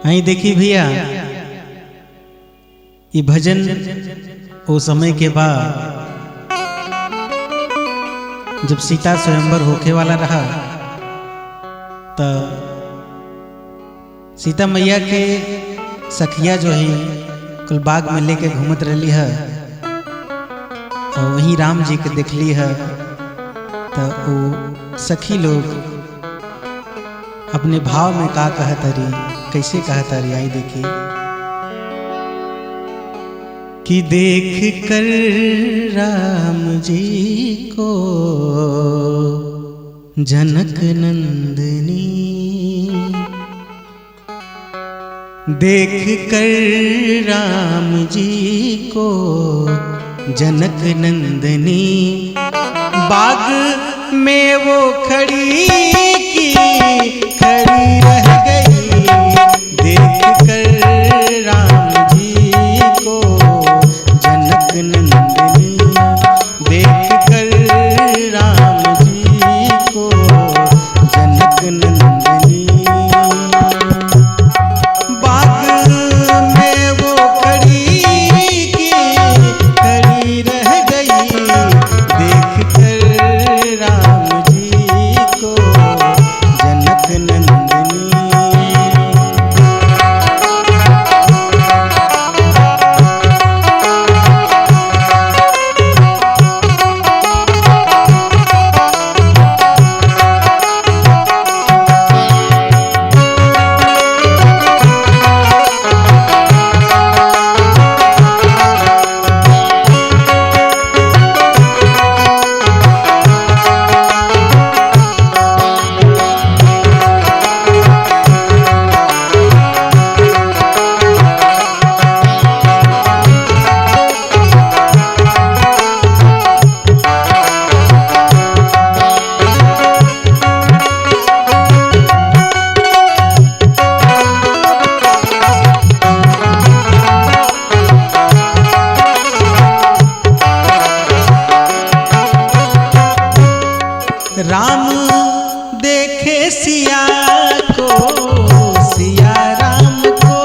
आई देखी भैया ये भजन वो समय के बाद जब सीता स्वयंवर होके वाला रहा तो सीता मैया के सखिया जो है कुल बाग में लेके घूमत रही है और वहीं राम जी के देखली है तो वो सखी लोग अपने भाव में का कहत रही, कैसे कहत रही आई देखी कि देख कर राम जी को जनक नंदनी, देख कर राम जी को जनक नंदनी, बाग में वो खड़ी की खड़ी रह गई, देख कर राम जी को जनक नंदनी, देख कर राम जी को जनक नंदनी, बाग में वो खड़ी की खड़ी रह गई, देख कर राम जी को जनक नंदनी। राम देखे सिया को, सिया राम को,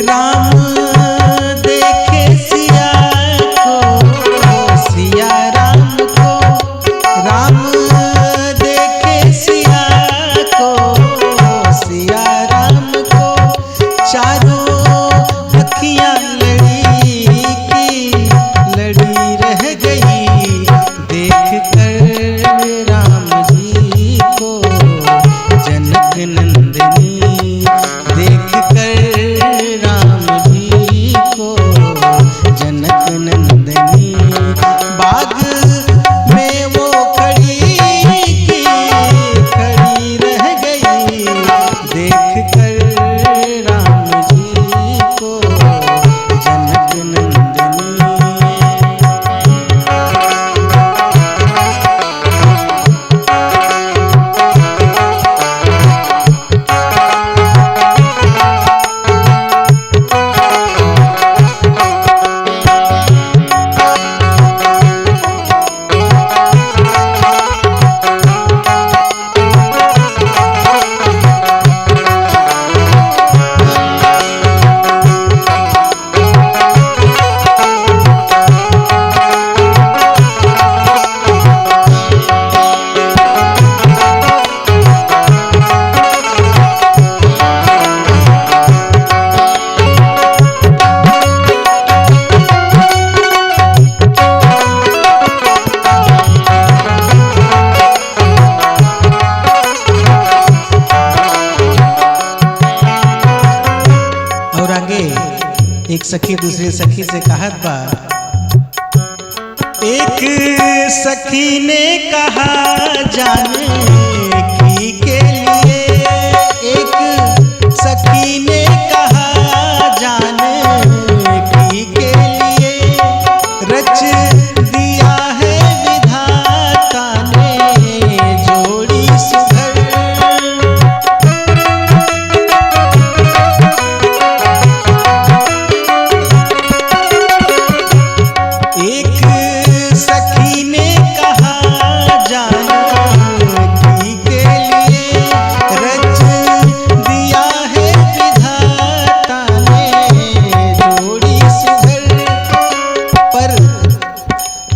राम देखे सिया को, सिया राम को, राम देखे सिया को, सिया राम को, चारों अखियां लड़ी की लड़ी रह गई, देख कर राम जी को जनक नंदनी, देख कर राम जी को जनक नंदनी, बाग में वो खड़ी की खड़ी रह गई, देख कर राम जी को जनक नंदनी। एक सखी दूसरे सखी से कहत बा, एक सखी ने कहा जाने की के लिए, एक सखी ने कहा जाने की के लिए, रच दिया है विधाता ने जोड़ी सुधर, एक सखी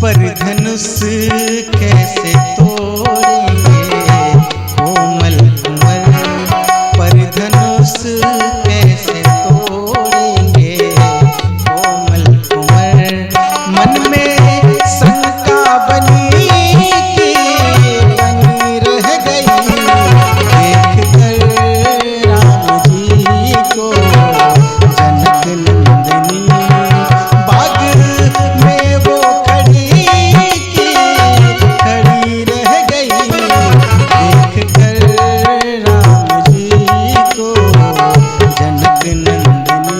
पर धनुष कैसे तोड़ेंगे कोमल कुंवर, पर धनुष कैसे तोड़ेंगे कोमल कुंवर। मन में शंका बनी कि बनी रह गई, देख कर राम जी को जनक नंदनी। बाग में वो खड़ी की खड़ी रह गई, देख कर राम जी को जनक नंदनी।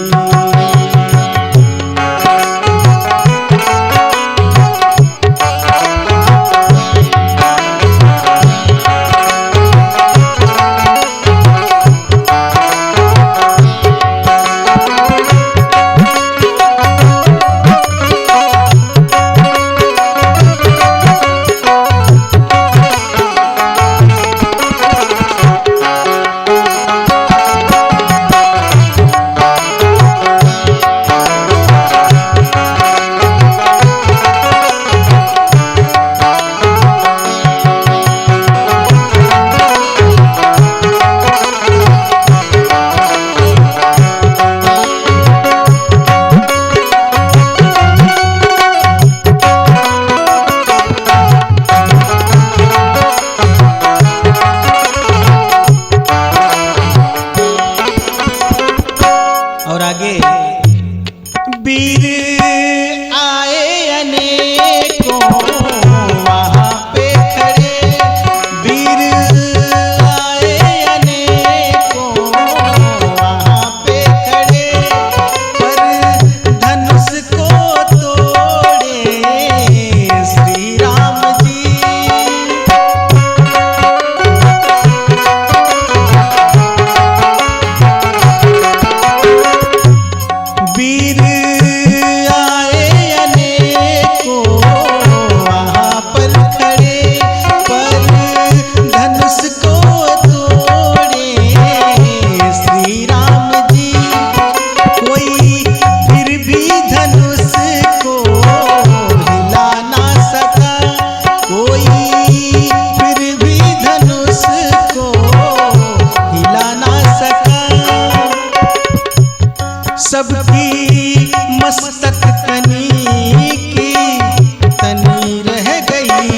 और आगे वीर आए अनेकों वहाँ पे खड़े, वीर आए अनेकों वहाँ पे खड़े, पर धनुष को तोड़े श्री राम जी। वीर आए अनेकों वहाँ पर खड़े, पर धनुष को तोड़े श्री राम जी। कोई फिर भी धनुष को हिला ना सका, कोई फिर भी धनुष को हिला ना सका। सबकी मस्तक तनी की तनी रह गई,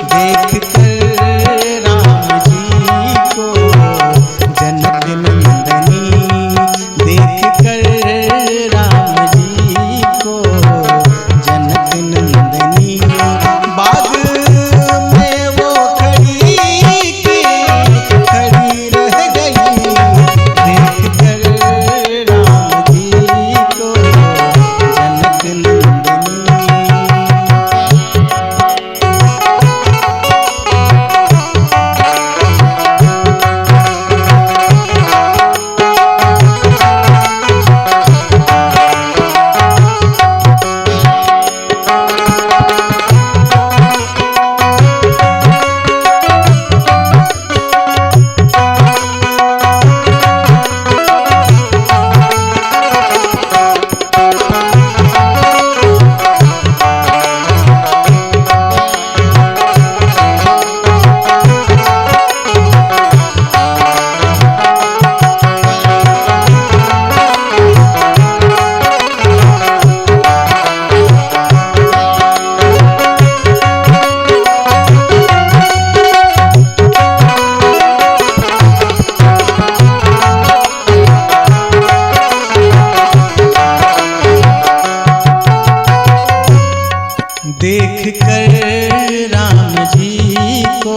देख कर राम जी को जनक नंदनी, देख कर राम जी को जनक नंदनी। बाग में वो खड़ी की खड़ी रह गई, देख कर राम जी को जनक नंदनी। देख कर राम जी को